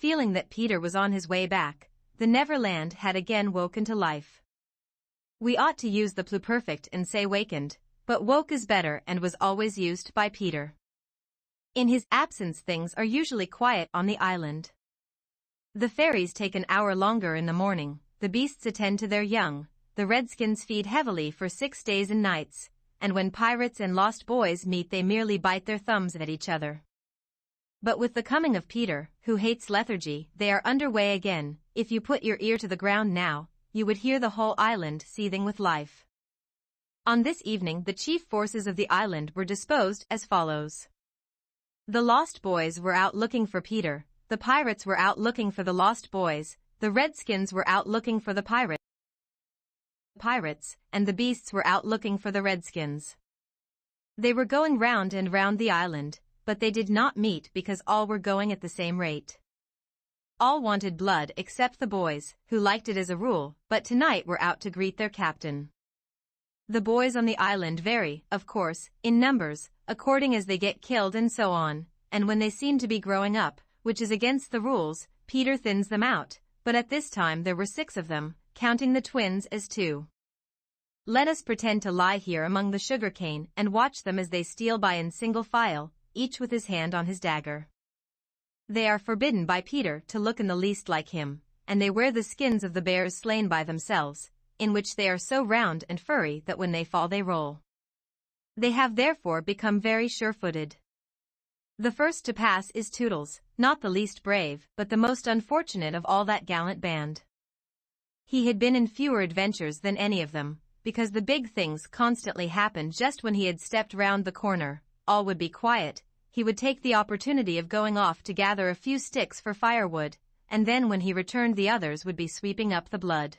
feeling that Peter was on his way back, the Neverland had again woken to life. We ought to use the pluperfect and say wakened, but woke is better and was always used by Peter. In his absence things are usually quiet on the island. The fairies take an hour longer in the morning, the beasts attend to their young, the redskins feed heavily for 6 days and nights, and when pirates and lost boys meet they merely bite their thumbs at each other. But with the coming of Peter, who hates lethargy, they are underway again. If you put your ear to the ground now, you would hear the whole island seething with life. On this evening the chief forces of the island were disposed as follows. The lost boys were out looking for Peter, the pirates were out looking for the lost boys, the redskins were out looking for the pirates, and the beasts were out looking for the redskins. They were going round and round the island, but they did not meet because all were going at the same rate. All wanted blood except the boys, who liked it as a rule, but tonight were out to greet their captain. The boys on the island vary, of course, in numbers, according as they get killed and so on, and when they seem to be growing up, which is against the rules, Peter thins them out, but at this time there were 6 of them, counting the twins as 2. Let us pretend to lie here among the sugarcane and watch them as they steal by in single file, each with his hand on his dagger. They are forbidden by Peter to look in the least like him, and they wear the skins of the bears slain by themselves, in which they are so round and furry that when they fall they roll. They have therefore become very sure-footed. The first to pass is Tootles, not the least brave, but the most unfortunate of all that gallant band. He had been in fewer adventures than any of them, because the big things constantly happened just when he had stepped round the corner. All would be quiet, he would take the opportunity of going off to gather a few sticks for firewood, and then when he returned the others would be sweeping up the blood.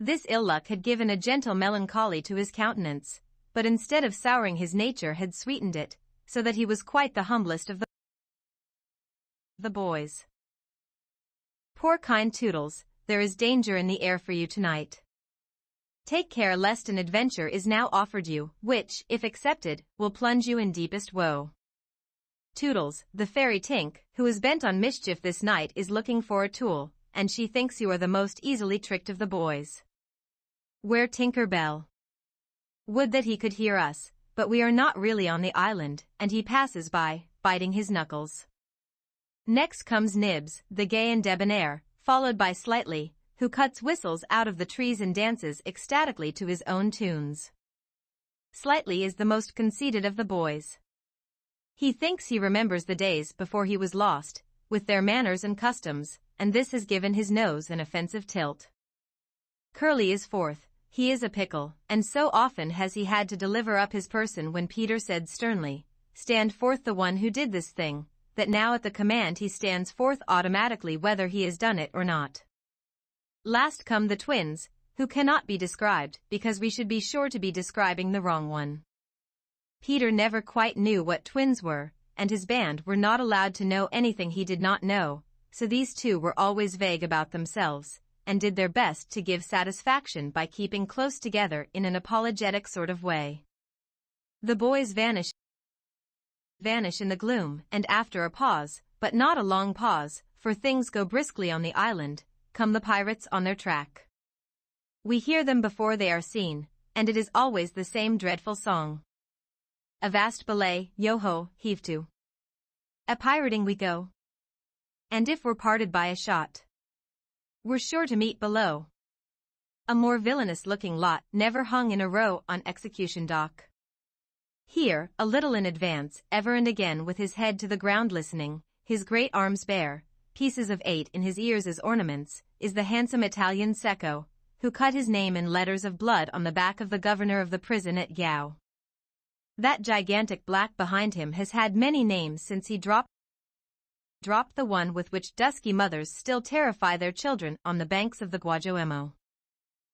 This ill luck had given a gentle melancholy to his countenance, but instead of souring his nature had sweetened it, so that he was quite the humblest of the boys. Poor kind Tootles, there is danger in the air for you tonight. Take care lest an adventure is now offered you, which, if accepted, will plunge you in deepest woe. Tootles, the fairy Tink, who is bent on mischief this night is looking for a tool, and she thinks you are the most easily tricked of the boys. Where Tinker Bell? Would that he could hear us, but we are not really on the island, and he passes by, biting his knuckles. Next comes Nibs, the gay and debonair, followed by Slightly, who cuts whistles out of the trees and dances ecstatically to his own tunes. Slightly is the most conceited of the boys. He thinks he remembers the days before he was lost, with their manners and customs, and this has given his nose an offensive tilt. Curly is fourth, he is a pickle, and so often has he had to deliver up his person when Peter said sternly, "Stand forth the one who did this thing," that now at the command he stands forth automatically whether he has done it or not. Last come the twins, who cannot be described because we should be sure to be describing the wrong one. Peter never quite knew what twins were, and his band were not allowed to know anything he did not know, so these two were always vague about themselves, and did their best to give satisfaction by keeping close together in an apologetic sort of way. The boys vanish in the gloom, and after a pause, but not a long pause, for things go briskly on the island, come the pirates on their track. We hear them before they are seen, and it is always the same dreadful song. Avast belay, yo-ho, heave to. A-pirating we go. And if we're parted by a shot, we're sure to meet below. A more villainous-looking lot never hung in a row on execution dock. Here, a little in advance, ever and again with his head to the ground listening, his great arms bare, pieces of 8 in his ears as ornaments, is the handsome Italian Secco, who cut his name in letters of blood on the back of the governor of the prison at Gao. That gigantic black behind him has had many names since he dropped the one with which dusky mothers still terrify their children on the banks of the Guajuemo.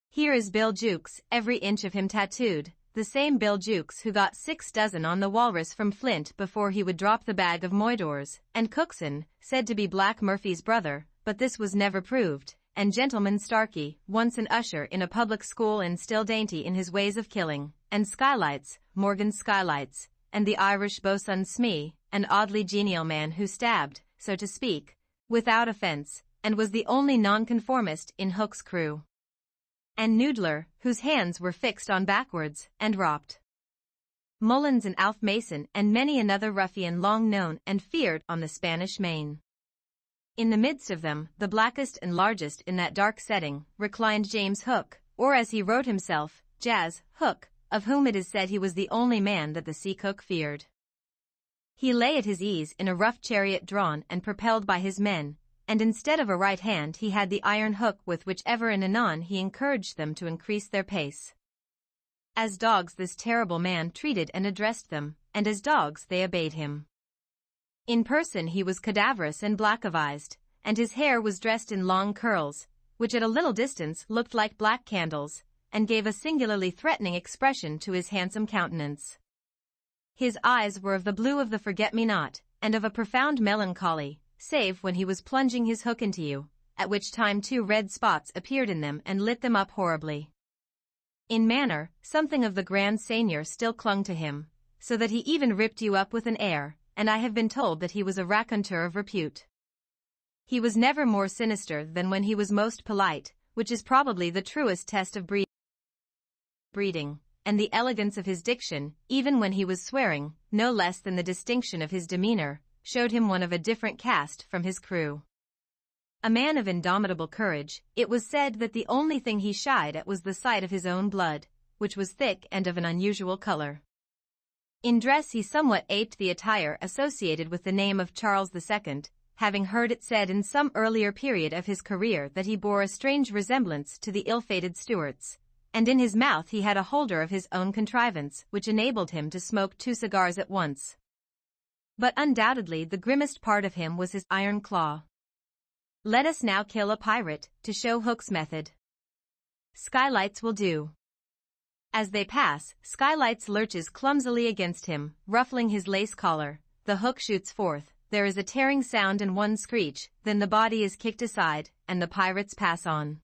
Here is Bill Jukes, every inch of him tattooed, the same Bill Jukes who got 6 dozen on the Walrus from Flint before he would drop the bag of moidores, and Cookson, said to be Black Murphy's brother, but this was never proved, and Gentleman Starkey, once an usher in a public school and still dainty in his ways of killing, and Skylights, Morgan Skylights, and the Irish boatswain Smee, an oddly genial man who stabbed, so to speak, without offense, and was the only nonconformist in Hook's crew. And Noodler, whose hands were fixed on backwards, and Ropt. Mullins and Alf Mason and many another ruffian long known and feared on the Spanish Main. In the midst of them, the blackest and largest in that dark setting, reclined James Hook, or as he wrote himself, Jas. Hook, of whom it is said he was the only man that the sea cook feared. He lay at his ease in a rough chariot drawn and propelled by his men, and instead of a right hand he had the iron hook with which ever and anon he encouraged them to increase their pace. As dogs this terrible man treated and addressed them, and as dogs they obeyed him. In person he was cadaverous and black-avised, and his hair was dressed in long curls, which at a little distance looked like black candles, and gave a singularly threatening expression to his handsome countenance. His eyes were of the blue of the forget-me-not, and of a profound melancholy, save when he was plunging his hook into you, at which time 2 red spots appeared in them and lit them up horribly. In manner, something of the grand seigneur still clung to him, so that he even ripped you up with an air, and I have been told that he was a raconteur of repute. He was never more sinister than when he was most polite, which is probably the truest test of breeding, and the elegance of his diction, even when he was swearing, no less than the distinction of his demeanor, showed him one of a different caste from his crew. A man of indomitable courage, it was said that the only thing he shied at was the sight of his own blood, which was thick and of an unusual color. In dress he somewhat aped the attire associated with the name of Charles II, having heard it said in some earlier period of his career that he bore a strange resemblance to the ill-fated Stuarts, and in his mouth he had a holder of his own contrivance which enabled him to smoke 2 cigars at once. But undoubtedly the grimmest part of him was his iron claw. Let us now kill a pirate, to show Hook's method. Skylights will do. As they pass, Skylights lurches clumsily against him, ruffling his lace collar. The hook shoots forth, there is a tearing sound and one screech, then the body is kicked aside, and the pirates pass on.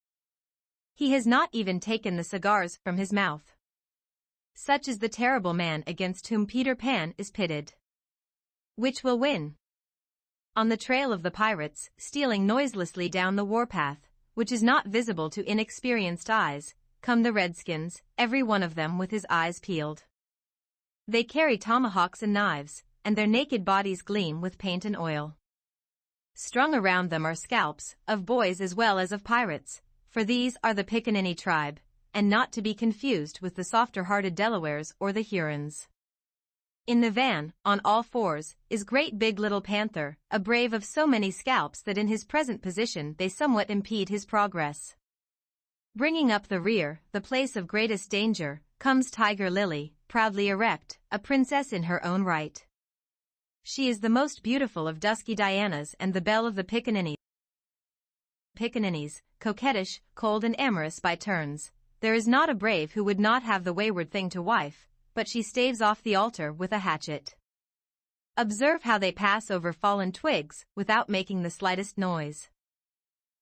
He has not even taken the cigars from his mouth. Such is the terrible man against whom Peter Pan is pitted. Which will win? On the trail of the pirates, stealing noiselessly down the warpath, which is not visible to inexperienced eyes, come the redskins, every one of them with his eyes peeled. They carry tomahawks and knives, and their naked bodies gleam with paint and oil. Strung around them are scalps, of boys as well as of pirates, for these are the Pickaninny tribe, and not to be confused with the softer-hearted Delawares or the Hurons. In the van, on all fours, is Great Big Little Panther, a brave of so many scalps that in his present position they somewhat impede his progress. Bringing up the rear, the place of greatest danger, comes Tiger Lily, proudly erect, a princess in her own right. She is the most beautiful of dusky Dianas and the belle of the Pickaninnies, coquettish, cold and amorous by turns. There is not a brave who would not have the wayward thing to wife, but she staves off the altar with a hatchet. Observe how they pass over fallen twigs, without making the slightest noise.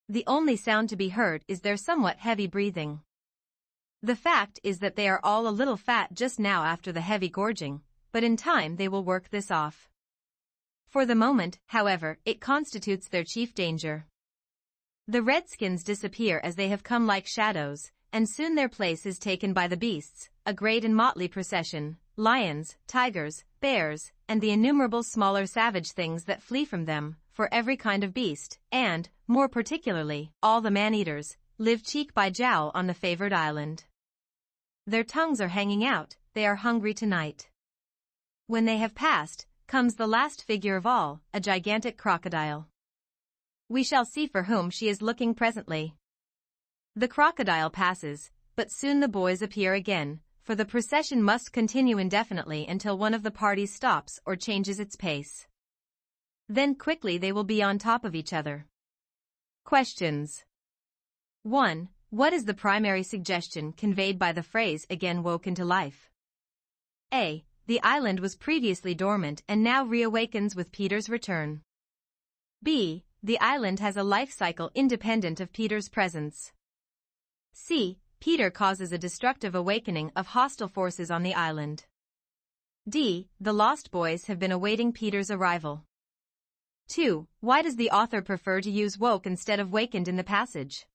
The only sound to be heard is their somewhat heavy breathing. The fact is that they are all a little fat just now after the heavy gorging, but in time they will work this off. For the moment, however, it constitutes their chief danger. The redskins disappear as they have come like shadows, and soon their place is taken by the beasts, a great and motley procession, lions, tigers, bears, and the innumerable smaller savage things that flee from them, for every kind of beast, and, more particularly, all the man-eaters, live cheek by jowl on the favored island. Their tongues are hanging out, they are hungry tonight. When they have passed, comes the last figure of all, a gigantic crocodile. We shall see for whom she is looking presently. The crocodile passes, but soon the boys appear again, for the procession must continue indefinitely until one of the parties stops or changes its pace. Then quickly they will be on top of each other. Questions. 1. What is the primary suggestion conveyed by the phrase again woke into life? A. The island was previously dormant and now reawakens with Peter's return. B. The island has a life cycle independent of Peter's presence. C. Peter causes a destructive awakening of hostile forces on the island. D. The Lost Boys have been awaiting Peter's arrival. 2. Why does the author prefer to use woke instead of wakened in the passage?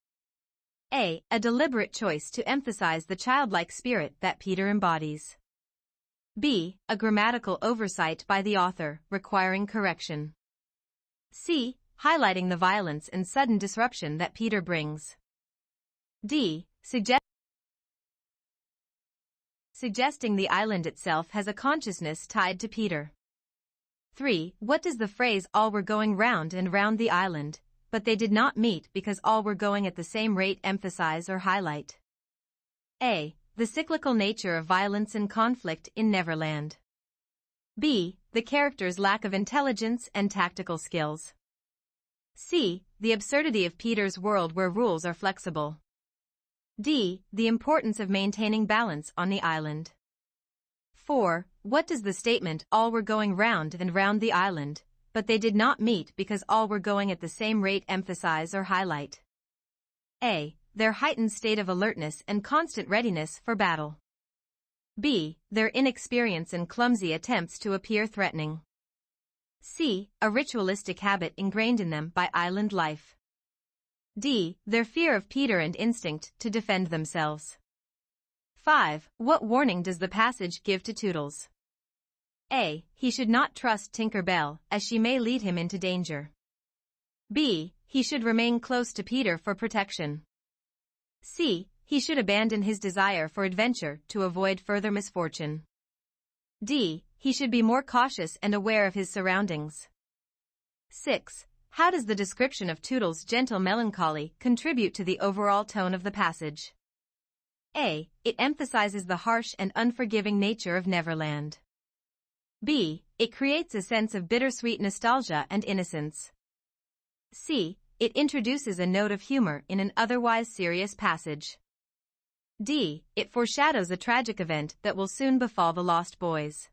A. A deliberate choice to emphasize the childlike spirit that Peter embodies. B. A grammatical oversight by the author, requiring correction. C. Highlighting the violence and sudden disruption that Peter brings. D. Suggesting the island itself has a consciousness tied to Peter. 3. What does the phrase "all were going round and round the island, but they did not meet because all were going at the same rate" emphasize or highlight? A. The cyclical nature of violence and conflict in Neverland. B. The character's lack of intelligence and tactical skills. C. The absurdity of Peter's world where rules are flexible. D. The importance of maintaining balance on the island. 4. What does the statement "all were going round and round the island, but they did not meet because all were going at the same rate" emphasize or highlight? A. Their heightened state of alertness and constant readiness for battle. B. Their inexperience and clumsy attempts to appear threatening. C. A ritualistic habit ingrained in them by island life. D. Their fear of Peter and instinct to defend themselves. 5. What warning does the passage give to Toodles? A. He should not trust Tinker Bell, as she may lead him into danger. B. He should remain close to Peter for protection. C. He should abandon his desire for adventure to avoid further misfortune. D. He should be more cautious and aware of his surroundings. 6. How does the description of Toodles' gentle melancholy contribute to the overall tone of the passage? A. It emphasizes the harsh and unforgiving nature of Neverland. B. It creates a sense of bittersweet nostalgia and innocence. C. It introduces a note of humor in an otherwise serious passage. D. It foreshadows a tragic event that will soon befall the Lost Boys.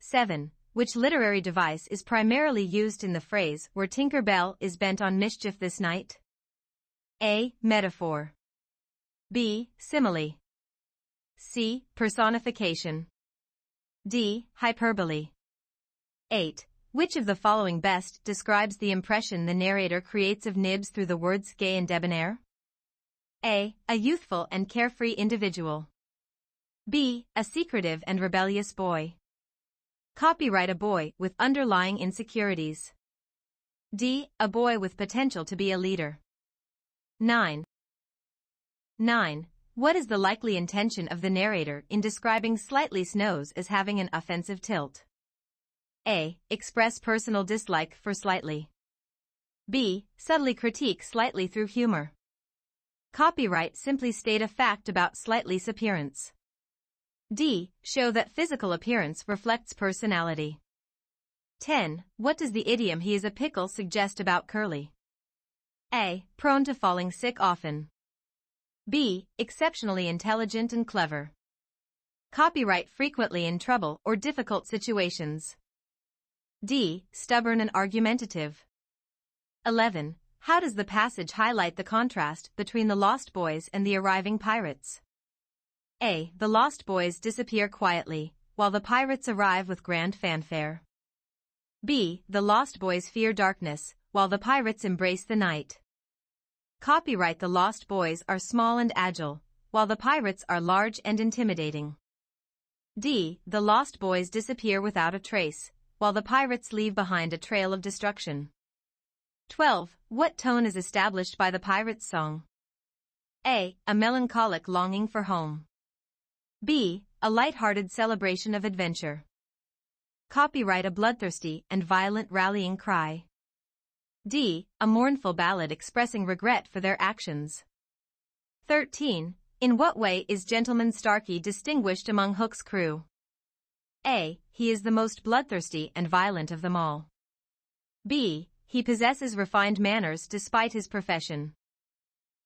7. Which literary device is primarily used in the phrase "where Tinker Bell is bent on mischief this night"? A. Metaphor. B. Simile. C. Personification. D. Hyperbole. 8. Which of the following best describes the impression the narrator creates of Nibs through the words "gay and debonair"? A. A youthful and carefree individual. B. A secretive and rebellious boy. Copyright: a boy with underlying insecurities. D. A boy with potential to be a leader. 9. 9. What is the likely intention of the narrator in describing Slightly Snows as having an offensive tilt? A. Express personal dislike for Slightly. B. Subtly critique Slightly through humor. Copyright: simply state a fact about Slightly's appearance. D. Show that physical appearance reflects personality. 10. What does the idiom "he is a pickle" suggest about Curly? A. Prone to falling sick often. B. Exceptionally intelligent and clever. Copyright: frequently in trouble or difficult situations. D. Stubborn and argumentative. 11. How does the passage highlight the contrast between the Lost Boys and the arriving pirates? A. The Lost Boys disappear quietly, while the pirates arrive with grand fanfare. B. The Lost Boys fear darkness, while the pirates embrace the night. Copyright: the Lost Boys are small and agile, while the pirates are large and intimidating. D. The Lost Boys disappear without a trace, while the pirates leave behind a trail of destruction. 12. What tone is established by the pirates' song? A. A melancholic longing for home. B. A light-hearted celebration of adventure. Copyright: a bloodthirsty and violent rallying cry. D. A mournful ballad expressing regret for their actions. 13. In what way is Gentleman Starkey distinguished among Hook's crew? A. He is the most bloodthirsty and violent of them all. B. He possesses refined manners despite his profession.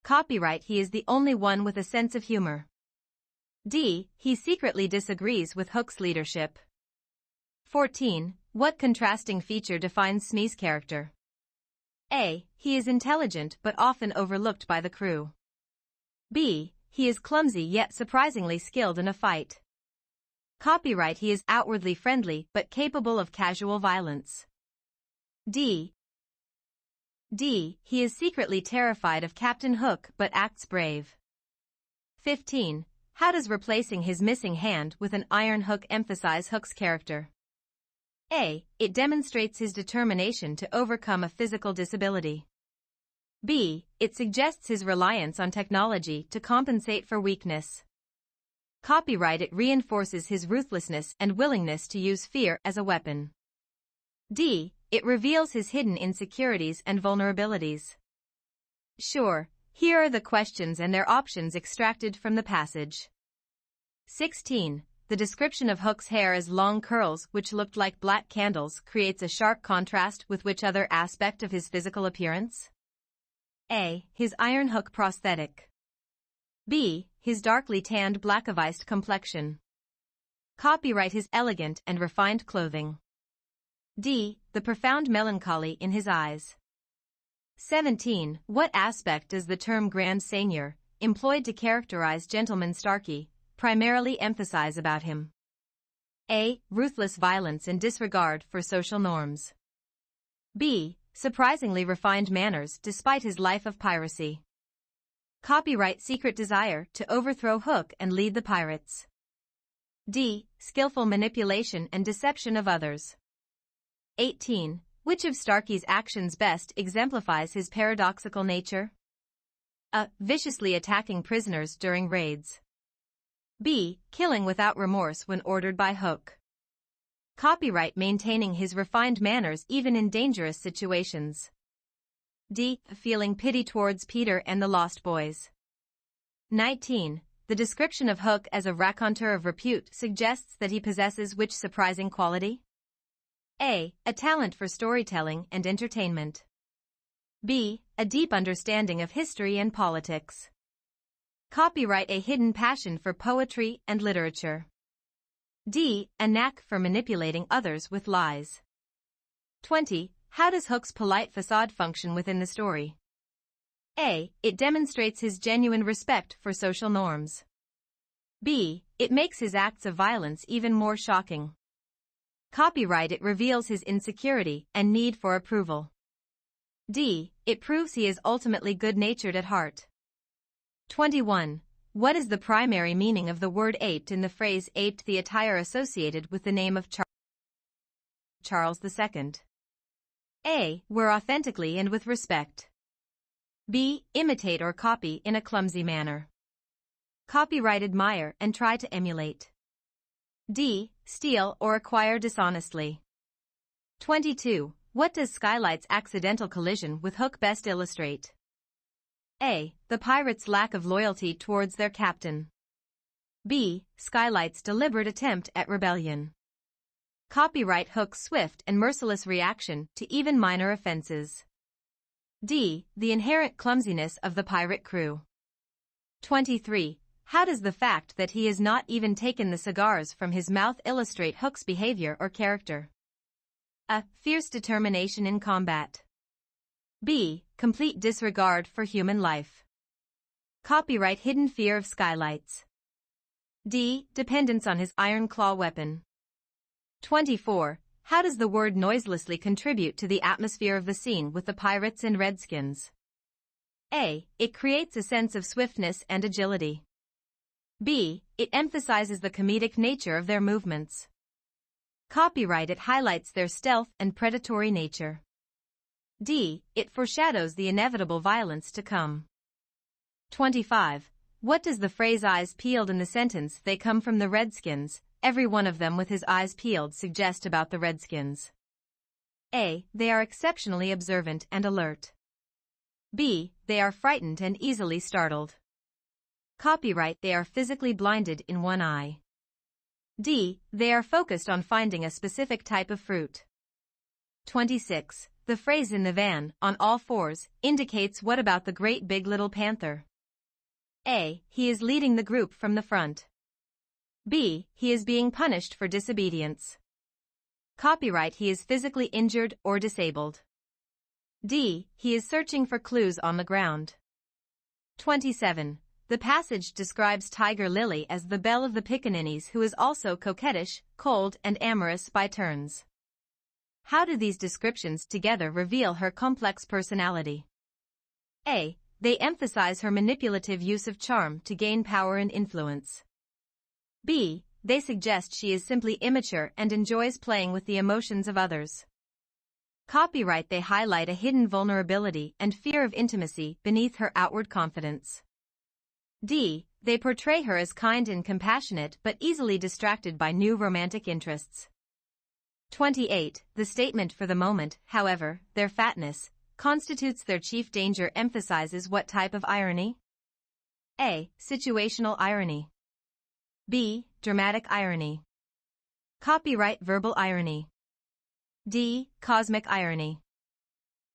Copyright: he is the only one with a sense of humor. D. He secretly disagrees with Hook's leadership. 14. What contrasting feature defines Smee's character? A. He is intelligent but often overlooked by the crew. B. He is clumsy yet surprisingly skilled in a fight. Copyright: he is outwardly friendly but capable of casual violence. D. He is secretly terrified of Captain Hook but acts brave. 15. How does replacing his missing hand with an iron hook emphasize Hook's character? A. It demonstrates his determination to overcome a physical disability. B. It suggests his reliance on technology to compensate for weakness. Copyright. It reinforces his ruthlessness and willingness to use fear as a weapon. D. It reveals his hidden insecurities and vulnerabilities. Sure, here are the questions and their options extracted from the passage. 16. The description of Hook's hair as long curls which looked like black candles creates a sharp contrast with which other aspect of his physical appearance? A. His iron hook prosthetic. B. His darkly tanned black-aviced complexion. Copyright. His elegant and refined clothing. D. The profound melancholy in his eyes. 17. What aspect does the term Grand Seigneur, employed to characterize Gentleman Starkey, primarily emphasize about him? A. Ruthless violence and disregard for social norms. B. Surprisingly refined manners despite his life of piracy. Copyright. Secret desire to overthrow Hook and lead the pirates. D. Skillful manipulation and deception of others. 18. Which of Starkey's actions best exemplifies his paradoxical nature? A. Viciously attacking prisoners during raids. B. Killing without remorse when ordered by Hook. Copyright. Maintaining his refined manners even in dangerous situations. D. Feeling pity towards Peter and the Lost Boys. 19. The description of Hook as a raconteur of repute suggests that he possesses which surprising quality? A. A talent for storytelling and entertainment. B. A deep understanding of history and politics. Copyright. A hidden passion for poetry and literature. D. A knack for manipulating others with lies. 20. How does Hook's polite facade function within the story? A. It demonstrates his genuine respect for social norms. B. It makes his acts of violence even more shocking. Copyright. It reveals his insecurity and need for approval. D. It proves he is ultimately good-natured at heart. 21. What is the primary meaning of the word aped in the phrase aped the attire associated with the name of Charles II? A. Wear authentically and with respect. B. Imitate or copy in a clumsy manner. Copyright. Admire and try to emulate. D. Steal or acquire dishonestly. 22. What does Skylight's accidental collision with Hook best illustrate? A. The pirates' lack of loyalty towards their captain. B. Skylight's deliberate attempt at rebellion. Copyright. Hook's swift and merciless reaction to even minor offenses. D. The inherent clumsiness of the pirate crew. 23. How does the fact that he has not even taken the cigars from his mouth illustrate Hook's behavior or character? A. Fierce determination in combat. B. Complete disregard for human life. Copyright. Hidden fear of Skylights. D. Dependence on his iron claw weapon. 24. How does the word noiselessly contribute to the atmosphere of the scene with the pirates and redskins? A. It creates a sense of swiftness and agility. B. It emphasizes the comedic nature of their movements. Copyright. It highlights their stealth and predatory nature. D. It foreshadows the inevitable violence to come. 25. What does the phrase eyes peeled in the sentence "they come from the Redskins, every one of them with his eyes peeled" suggest about the Redskins? A. They are exceptionally observant and alert. B. They are frightened and easily startled. Copyright. They are physically blinded in one eye. D. They are focused on finding a specific type of fruit. 26. The phrase "in the van, on all fours" indicates what about the great big little panther? A. He is leading the group from the front. B. He is being punished for disobedience. Copyright. He is physically injured or disabled. D. He is searching for clues on the ground. 27. The passage describes Tiger Lily as the belle of the pickaninnies who is also coquettish, cold, and amorous by turns. How do these descriptions together reveal her complex personality? A. They emphasize her manipulative use of charm to gain power and influence. B. They suggest she is simply immature and enjoys playing with the emotions of others. Copyright. They highlight a hidden vulnerability and fear of intimacy beneath her outward confidence. D. They portray her as kind and compassionate but easily distracted by new romantic interests. 28. The statement for the moment, however, their fatness, constitutes their chief danger emphasizes what type of irony? A. Situational irony. B. Dramatic irony. Copyright. Verbal irony. D. Cosmic irony.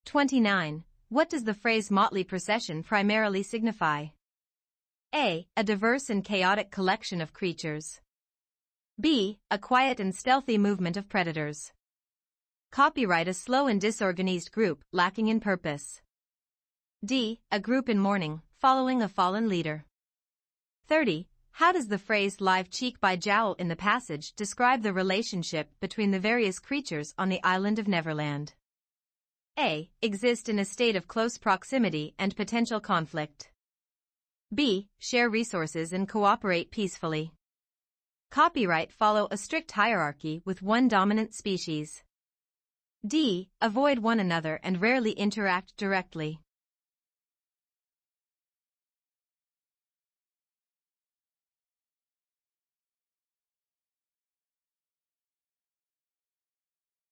29. What does the phrase motley procession primarily signify? A. A diverse and chaotic collection of creatures. B. A quiet and stealthy movement of predators. Copyright. A slow and disorganized group, lacking in purpose. D. A group in mourning, following a fallen leader. 30. How does the phrase live cheek by jowl in the passage describe the relationship between the various creatures on the island of Neverland? A. Exist in a state of close proximity and potential conflict. B. Share resources and cooperate peacefully. Copyright. Follow a strict hierarchy with one dominant species. D. Avoid one another and rarely interact directly.